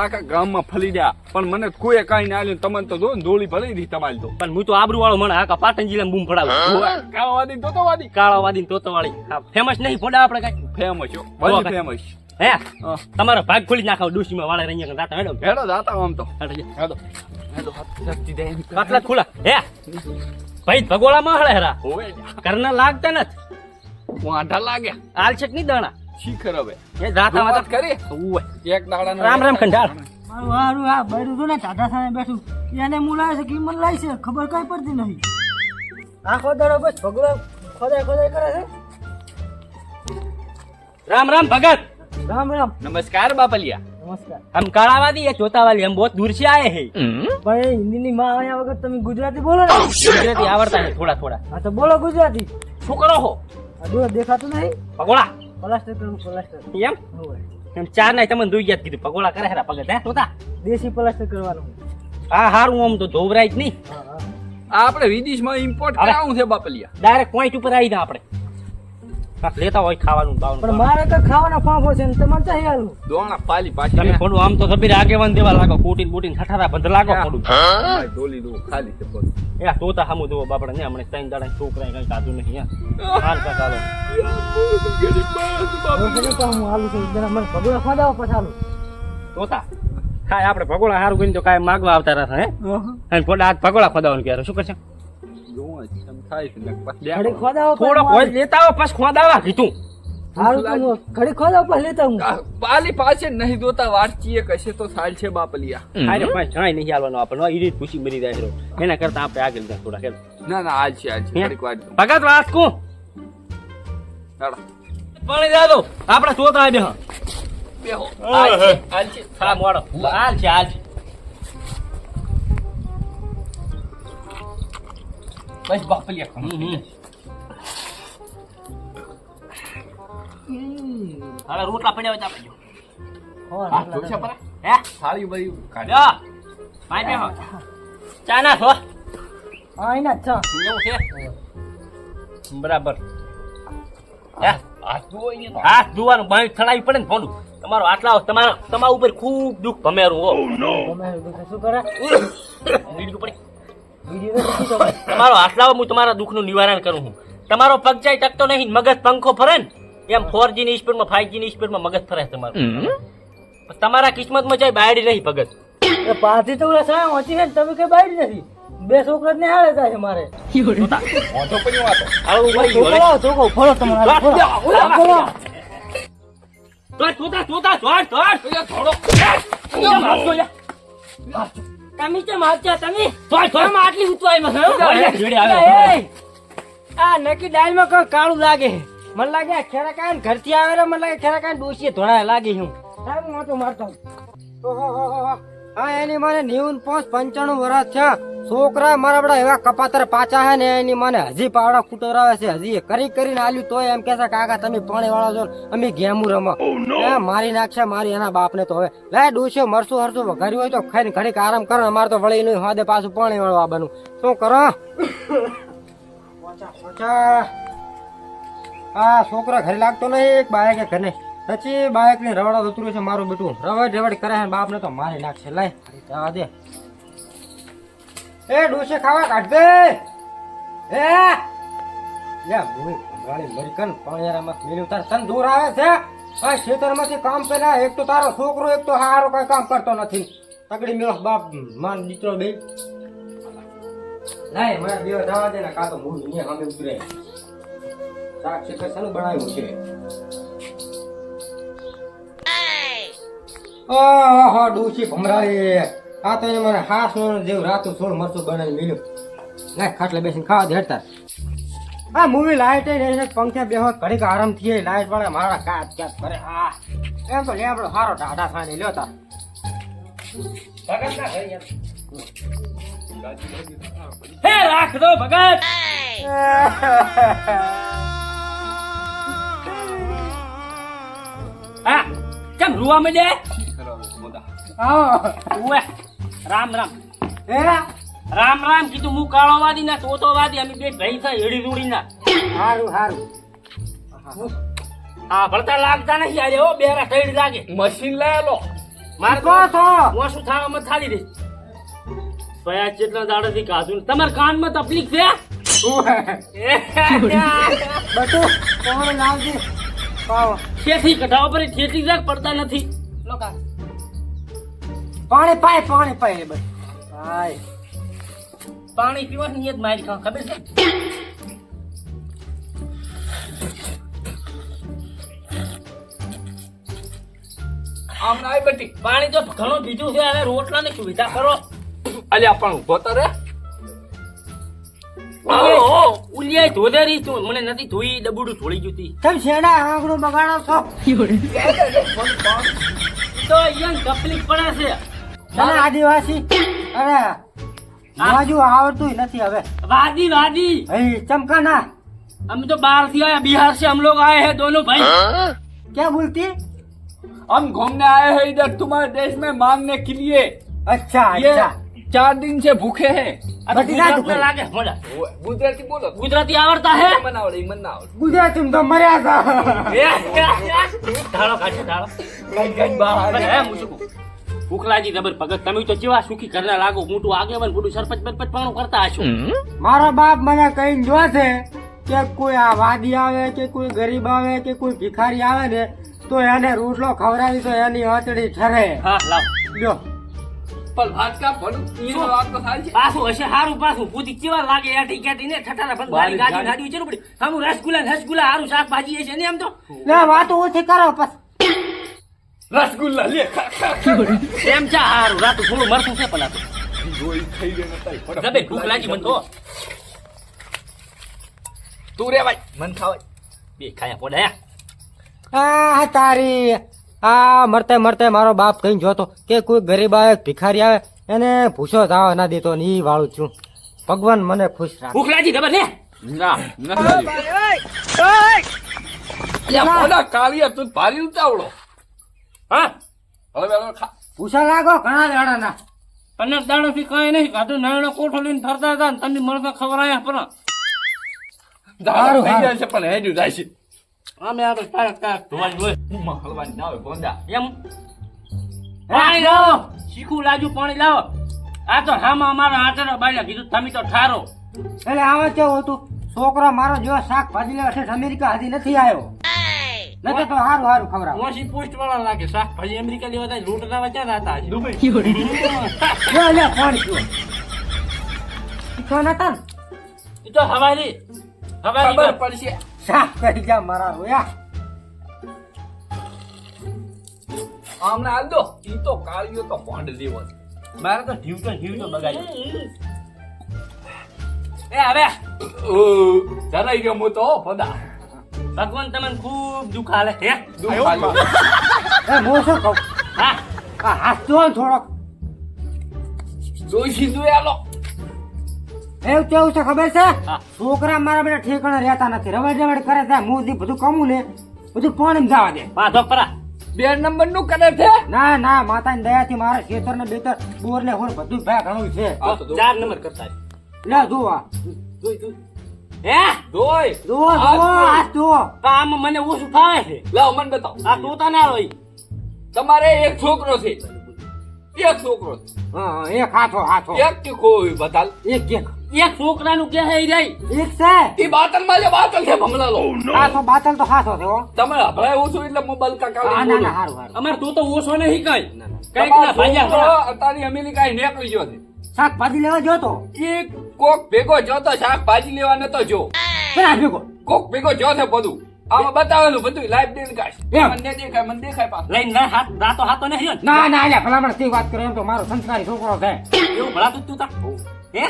આખા ગામમાં ફલી ગયા પણ મને કોઈ કઈ ના આલ્યું. તમને તો જો ને ધોળી ભરી દી તમારી તો. પણ હું તો આબરૂ વાળો મને આખા પાટણ જિલ્લામાં બૂમ પડાવું. કાળાવાદી તોતોવાદી કાળાવાદી તોતવાળી ફેમસ નહીં ફોડા આપણે કઈ ફેમસ છો બધી ફેમસ. હે તમારો ભાગ ખોલી નાખાવ ડુસીમાં વાળા રહીયા જાતા હેડો હેડો જાતા આમ તો હેડો હેડો સસ્તી દે પાટલા ખુલા હે ભાઈ ભગોળા માં હળે હેરા હોવે કરના લાગતા નથી વાંઢા લાગ્યા આલછક ની દાણા શીખર હવે એ જાતા વાત વાત કરી ઓય એક દાડાનો રામ રામ ખંડાળ મારું હારું આ બૈરું જો ને ટાટા સામે બેઠું એને મુલાય છે કિંમત લાય છે ખબર કઈ પડતી નહીં. આખો દાડો બસ ભગવાન ખોદાય ખોદાય કરે છે. રામ રામ ભગત રામ રામ નમસ્કાર બાપલિયા. નમસ્કાર. हम काड़ावादी या चोतावाली हम बहुत दूर से आए हैं ભાઈ હિન્દીની માં આયા વગર તમે ગુજરાતી બોલો ને. गुजराती आवड़ता है थोड़ा थोड़ा હા તો બોલો ગુજરાતી. શું કરો હો આ દૂર દેખાતું નહીં. પગોળા પ્લાસ્ટર કરું પ્લાસ્ટર. એમ હોવે. એમ ચાર નાય તમને દુઈ ગયા કીધું પગોળા કરે હેરા ભગત હે તોતા દેશી પ્લાસ્ટર કરવાનું. હા હારું આમ તો ધોવરાય જ નહીં હા હા. આ આપણે વિદેશમાં ઇમ્પોર્ટ કરાવું છે બાપલિયા. ડાયરેક્ટ પોઈન્ટ ઉપર આવી જા આપણે કાંક લેતા હોય ખાવાનું પણ બાવાનું મારે તો ખાવાના ફાંફો છે ને તમારે ચાહી આલું. દોણા પાલી પાછી તમે થોડું આમ તો સબીર આગેવાન દેવા લાગો કોટીન બોટીન ઠઠારા બંધ લાગો થોડું ડોલી દો ખાલી છે બધું. એ તોતા હામું જોવો બાપડા ને હમણાં ત્રણ દાડા છોકરા કઈ કાધું નહીં હાલ કાકા હવે તો હું આલું છું જરા મને ભગવાન ખોદાવો પછી આલું. તોતા કાંઈ આપણે ભગોળા હારું કરીને તો કાંઈ માગવા આવતા રહેશે હે અને ફોડા હાથ ભગોળા ખોદાવાનું ક્યારે શું કરશે જોવો જ એમ થાય છે ને પછી ઘડી ખોદાવો પછી થોડો કોઈ લેતા આવો પછી ખોદાવા કીધું હારું તો હું ઘડી ખોદાવો પછી લેતા હું. પાલી પાસે નહીં દોતા વાટચીએ કશે તો સાલ છે બાપલિયા. અરે ભાઈ કાંઈ નહીં હાલવાનો આપણે ઈ રીત પૂછી મરી જાય છે. એના કરતા આપણે આગળ જાય થોડા ખેલ ના ના આજ છે ઘડીક વાર દો. ભગત વાત કો હાલો. પાણી દે દો આપણે તોતા આવી હા બેહો આજ છે આજ છે. હા મોડો હાલ છે હાલ બસ બાપલિયા હાલે રોટલા પડ્યા હોય તો આપણે હા જોશે પર હે થાળી બધી કાઢી જા માઈ બેહો ચા ના થો હા એના જ છે. એવું છે બરાબર હે હાથ ધોવો અહીંયા તો. હાથ ધોવાનું બાઈ થડાવી પડે ને ફોડું તમારો આટલા તમારા ઉપર ખૂબ દુઃખ ભમેરું હો તમે શું કરે નીડું પડે વિડીયો તો શું કરે. તમારો આટલા હું તમારા દુઃખનું નિવારણ કરું છું તમારો પગ જાય ટકતો નહીં મગજ પંખો ફરે ને એમ 4G ની સ્પીડમાં 5G ની સ્પીડમાં મગજ ફરે છે તમારું તમારા કિસ્મતમાં જાય બાયડી નહીં ભગત એ પાછી તો ઓલા સાયા હોતી છે ને તમે કઈ બાઈડ નથી. બે છોકરા ને હારે થાય છે મારે. મોઢો પડ્યો વાતો. આવું મરી ગયું છોકરો છોકરો ફળો તમારે ફળો. ફળો. તોતા થોડો તમે કેમ આવતા તમે થોડ આટલી ઉતવાય આ નક્કી ડાળ માં કઈ કાળું લાગે. મને લાગે આ ખેરા કાન ઘરથી આવે મને લાગે ખેરા કાન ડોસીએ ધોળા લાગે હું સાહેબ હું તો મારતો હા એની મને 95-95 વર્ષ છે. છોકરા મારા બડા એવા કપાતર પાછા હે ને એની મને હજી પાવડા કુટોરાવે છે. હજી કરી કરીને આલ્યું તોય એમ કેસે કાકા તમે પાણી વાળા છો અમે ગેમું રમો મારી નાખશે મારી એના બાપને તો હવે લે ડોસ્યો મરસું હરસું વઘાર્યું હોય તો ખાઈને ઘડીક આરામ કરો. અમારે તો વળી નહીં હાદે પાછું પાણી વાળવા બનું શું કરો હા છોકરા ઘરે લાગતો નહીં એક બાયક ઘર નહીં પછી બાયક ને રવાડા ઉતર્યું છે મારું બેટું રવાડ રવાડ કરે છે બાપ ને તો મારી નાખશે લાય જવા દે એ ડોસે ખાવા કાઢ દે એ લે ભૂઈ ગાળી મરી કન પાણીયામાં મેલ્યું તાર તન દૂર આવે છે આ ખેતરમાંથી કામ પેલા એક તો તારો છોકરો એક તો હારો કઈ કામ કરતો નથી તગડી મેલો બાપ માન દીકરો બે લાય મને દેવા જવા દે ને કા તો મૂળ અહીંયા સામે ઉતરે શાક શેકર શાનું બનાવ્યું છે ઓહો ડોસી ભમરાએ આ તો એને મને હાસ જેવું રાતું છોડ મરચું બનાવી મેલ્યું લાય ખાટલે બેસીને ખાવા દે હેડતા આ મૂવી લાઈટ પંખે બેહો ઘડીક આરામ થી લાઈટ વાળા મારા કાચ કાચ કરે હા એમ તો લેબડો સારો ટાટા ખાને લ્યો તા હે રાખ દો ભગત હા કેમ રૂવા મે દે ઓએ રામ રામ હે રામ રામ કીધું હું કાળોવાદી ના તોતોવાદી અમે બે ભાઈ છે એડી રૂડી ના હારું હારું હા ભળતા લાગતા નહીં આજે હો બેરા ઠેડ લાગે મશીન લાયેલો મારે કહો છો. હું શું થાવામાં થાળી દઈશ ભયા કેટલા દાડાથી કાઢું ને તમારા કાનમાં તકલીફ છે બટુ કોણ લાવજે પાવ ઠેઠી કઢાવો પર ઠેઠી જાક પડતા નથી પાણી પાય બસ હાય પાણી પીવાની નિયત મારી ખાવા ખબર છે આમ ના બેટી પાણી તો ઘણું પીધું છે હવે રોટલાની સુવિધા કરો અલ્યા પણ ઉભો તો રે ઉલિયાય ધોધેરી તું મને નથી ધોઈ ડબુડું થોડી જતી તમે શેડા આંગણું બગાડો છો તો અહીંયા તકલીફ પડે છે તમે આદિવાસી અરે બાજુ આવડતું નથી હવે વાદી વાદી ભાઈ ચમકા ના हम तो बाहर से आए बिहार से हम लोग आए हैं दोनों भाई क्या बोलती हम घूमने आए हैं इधर तुम्हारे देश में मांगने के लिए अच्छा ये अच्छा 4 दिन से भूखे हैं બધી ના गुजरात में દુખાય. लागे मजा गुजराती बोलो गुजराती आवड़ता है मन आवड़े मन ना आवड़े ગુજરાતી તો મર્યા હતા ઢાળો કાઢે ઢાળો કઈ કઈ બહાર બસ હે મુસુકુ ઉખલાજી જબર ભગત તમે તો કેવા સુખી ઘરના લાગો મોટું આગેવાન મોટું સરપંચ બરપંચ પણ કરતા હશો મારો બાપ મને કહીને જો છે કે કોઈ આ વાદી આવે કે કોઈ ગરીબ આવે કે કોઈ ભિખારી આવે ને તો એને રોટલો ખવડાવી તો એની હથડી ઠરે હા લાવ લ્યો પણ ભાત કા ભડું ઈનો વાત તો થાય છે પાછું હશે હારું પાછું પૂછી કેવા લાગે એઠી કેટી ને ઠઠારા પણ ગાડી ગાડી ગાડી જરૂર પડી આમ રસગુલ્લા હારું શાકભાજી છે ને એમ તો લે વાતો ઓછી કરો બસ રસગુલ્લા લે ખા ખા ખા. એમ ચા હારું રાતું થોડું મરતું છે પેલા તો જોઈ ખાઈ લે નતા ફટાફટ. જબે ભૂખ લાગી મને તો તું રે ભાઈ મન ખાવાય બે ખાયા પડ્યા આ તારી આ મરતે મરતે મારો બાપ કઈ જોતો કે કોઈ ગરીબ આવે ભિખારી આવે એને ભૂસો જવા ના દેતો ને ઈ વાળું છું ભગવાન મને ખુશ રાખ ભૂખ લાગી ખબર ને ના અલ્યા બોલા કાલિયા તું ભારી ઉતાવળો હા હવે હવે ખા ભૂસા લાગો ઘણા દાડાના 15 દાડોથી કઈ નહીં કાઢું નાનો કોઠો લઈને ફરતા હતા ને તમે મળતા ખબર આયા પણ દારૂ થઈ જાય છે પણ હેડ્યું જાય છે અમે આ તો કાક ધોવાની હોય હું હલવાની ના હોય બોંદા એમ પાણી લાવો શીખું લાજુ પાણી લાવો આ તો હામાં અમારા આટલો બાયલા કીધું તમે તો ઠારો એટલે આવા કેવું હતું છોકરો મારો જો શાકભાજી લેવા છે અમેરિકા હજી નથી આવ્યો નકર તો હારું હારું ખવડાવ મોસી પોસ્ટ વાળા લાગે શાકભાજી અમેરિકા લેવા જાય લૂંટ લાવવા ક્યાં હતા દુબઈ લે પાણી પીવો ઈચ્છો નતા ને એ તો હવારી ખબર પડશે શાક કરી જા મારા રોયા આમને હાલ દો ઈ તો કાળિયો તો ભોંડ દેવો છે. મારે તો જીવ તો બગાડ્યો એ હવે ધરાઈ ગયો હું તો ભોંડા ભગવાન તમને ખૂબ દુઃખ આલે હે દુઃખ આવ્યું. એ હું શું કહું હા આ હાથ જો ને થોડોક જોઈ સીધું આલો એવું કેવું છે ખબર છે હા. છોકરા મારા બેટા ઠેકાણે રહેતા નથી રવડ રવડ કરે છે મોદી બધું કમું ને બધું પાણી જવા દે પાછો પરા 2 નંબર નું કરે છે ના ના માતાની દયાથી મારા ખેતર ને બેતર બોર ને હોર બધું ભેગ ઘણું છે આ તો 4 નંબર કરતા લે જોવા હે દોય જોવો જોવો આ જોવો કામ મને ઓછું ફાવે છે લાવ મને બતાવો આ તોતા ના રોઈ તમારે એક છોકરો છે એક છોકરો છે હા એક હાથો હાથો એક કે કોઈ બતાલ એક એક એક છોકરાનું કે હે રહી એક છે ઈ બાતલ માં જે બાતલ છે ભમલા લો હાથો બાતલ તો હાથો છે હો તમે હભળાય ઓછું એટલે મોબાઈલ કા હા કાઢી ના બોલો ના હારું હારું અમાર તો ઓછો નહીં કઈ કઈક તમારો ના ભાઈયા છોકરો ખરા. અત્યારે અમેરિકા નીકળી ગયો છે શાકભાજી લેવા જોતો ઈ કોક ભેગો જોતો શાકભાજી લેવા નતો જો પેલા ભેગો કોક ભેગો જો છે બધું આમાં બતાવેલું બધું લાઈવ દેન કાઢ એમ. મને દેખાય પાછું લઈને ના હાથ રાતો હાથો નહીં રહ્યો ને. ના ના લે ભલામણ તે વાત કરે એમ તો મારો સંસ્કારી છોકરો છે એવું ભલાતું તું તા હે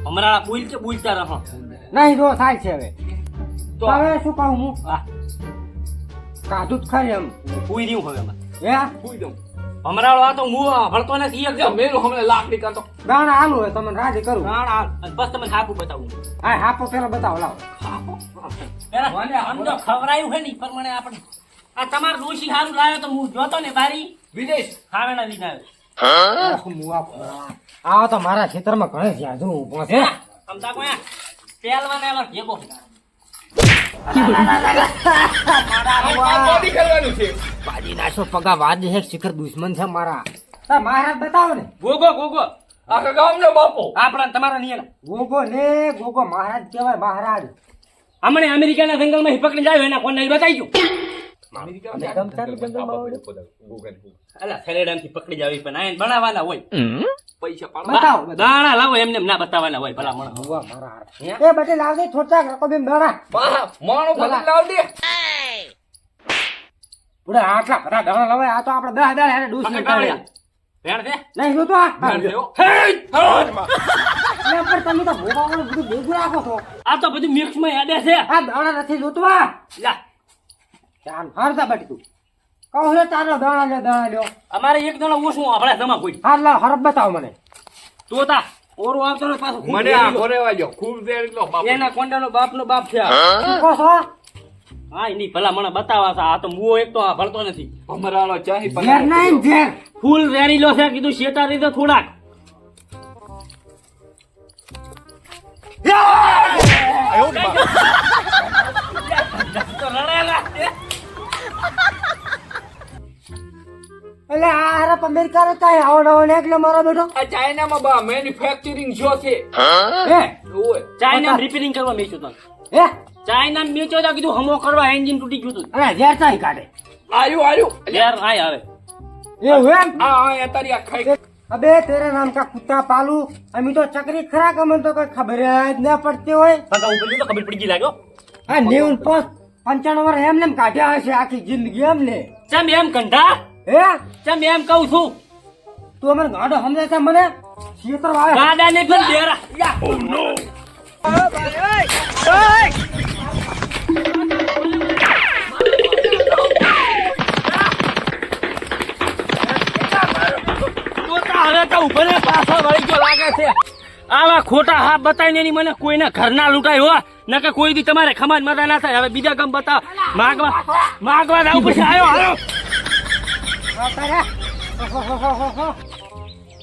હમણાં બોલ કે બોલતા રહો નહીં જો થાય છે હવે તો તો હવે શું કહું હું આ કાઢું જ ખરી એમ કોઈ રહ્યું હવે અમારે. હે સુઈ દઉં હમણાં આ તો હું ભળતો નથી એક જો મેરું હમણાં લાકડી કરતો દાણા આલુ હોય તમને રાજી કરું પ્રાણ આ અને બસ તમને હાપું બતાવું હા હાપો પેલા બતાવો લાવો પેલા સમજો ખવરાયું હે ને ઈ પ્રમાણે આપણે આ તમાર ડોશી હારું લાવ્યો તો હું જોતો ને બારી વિદેશ હાવેણા લઈને આવ્યો આ તો મારા ખેતરમાં ઘણે છે આજુ ઊભો છે સમતા કોઈ પહેલવાન એવા ભેગો બોડી કરવાનું છે પાડી નાખો પગા વાદ છે શિખર દુશ્મન છે મારા મહારાજ બતાવો ને ગોગો ગોગો આખા ગામનો બાપો આપણા તમારા નિયમ ગોગો ને ગોગો મહારાજ કહેવાય મહારાજ હમણે અમેરિકાના જંગલમાં પકડી જાય એના કોને બતાવી અલા સરેડામથી પકડી જાવી પણ આયન બનાવવાના હોય પૈસા પાડવા બતાવો દાણા લાવો એમને ના બતાવવાના હોય ભલા મણા હુવા મારા હાર એ બટે લાવ દે થોડા રકો બેન દાણા માણો ભલે લાવ દે પૂરા આટલા બધા દાણા લાવે આ તો આપણે 10 દાડા એને ડૂસ ને કાઢે વેણ દે નહીં જો તો આ ધ્યાન દેવો. એ પર તમે તો ભોગાવાનું બધું ભેગું રાખો છો આ તો બધું મિક્સ માં હેડે છે આ દાણા નથી જોતું આ લા ચાલ હારતા બટી તું કહું લે તારો દાણા લ્યો અમારે એક જણો ઓછું આપણે જમા કોઈ હાર લાવ હરબ બતાવો મને તો તા ઓરો આવતો ને પાછો ખૂબ મને આ વેરીલો. ઘોરેવા જો ખૂબ દેર એટલો બાપો એના કોંડાનો બાપનો બાપ છે આ. શું કહો છો હા એની ભલા મને બતાવા છે આ તો મુઓ એક તો આ ભળતો નથી ભમરાળો ચાહી ઝેર નહીં ઝેર ફૂલ વેરીલો છે કીધું શેતા રીતે થોડાક તો રડેલા છે. એટલે આ હરપ અમેરિકા રે કાંઈ આવડો ને એટલે મારો બેટો આ ચાઇનામાં બા મેન્યુફેક્ચરિંગ જો છે હે ઓય ચાઇના રિપેરિંગ કરવા મેચ્યું તું હે ચાઇના મેચ્યો તો કીધું હમો કરવા એન્જિન તૂટી ગયું તું અરે ઝેર ચાહી કાઢે આયુ યાર આય આવે એવું એમ આ તારી આ ખાઈ અબે તેરે નામ કા કુત્તા પાલू અમી તો ચકરી ખરા કમન તો કઈ ખબર જ ન પડતી હોય પગા ઉપર તો ખબર પડી ગઈ લાગ્યો આ 95 વર્ષ એમને એમ કાઢ્યા હશે આખી જિંદગી એમને ચમ એમ કંઠા હે ચમ એમ કહું છું તું મને ગાડો સમજે છે મને શીતળ આવે ગાડા ને પણ બેરા હવે તો ઉપર પાછળ વળી ગયો લાગે છે આવા ખોટા હાથ બતાવીને એની મને કોઈને ઘર ના લૂંટાય હો નકે કોઈ દી તમારે ખમાજ મજા ના થાય હવે બીજા ગામ બતાવ માગવા આવું પછી આવ્યો તારે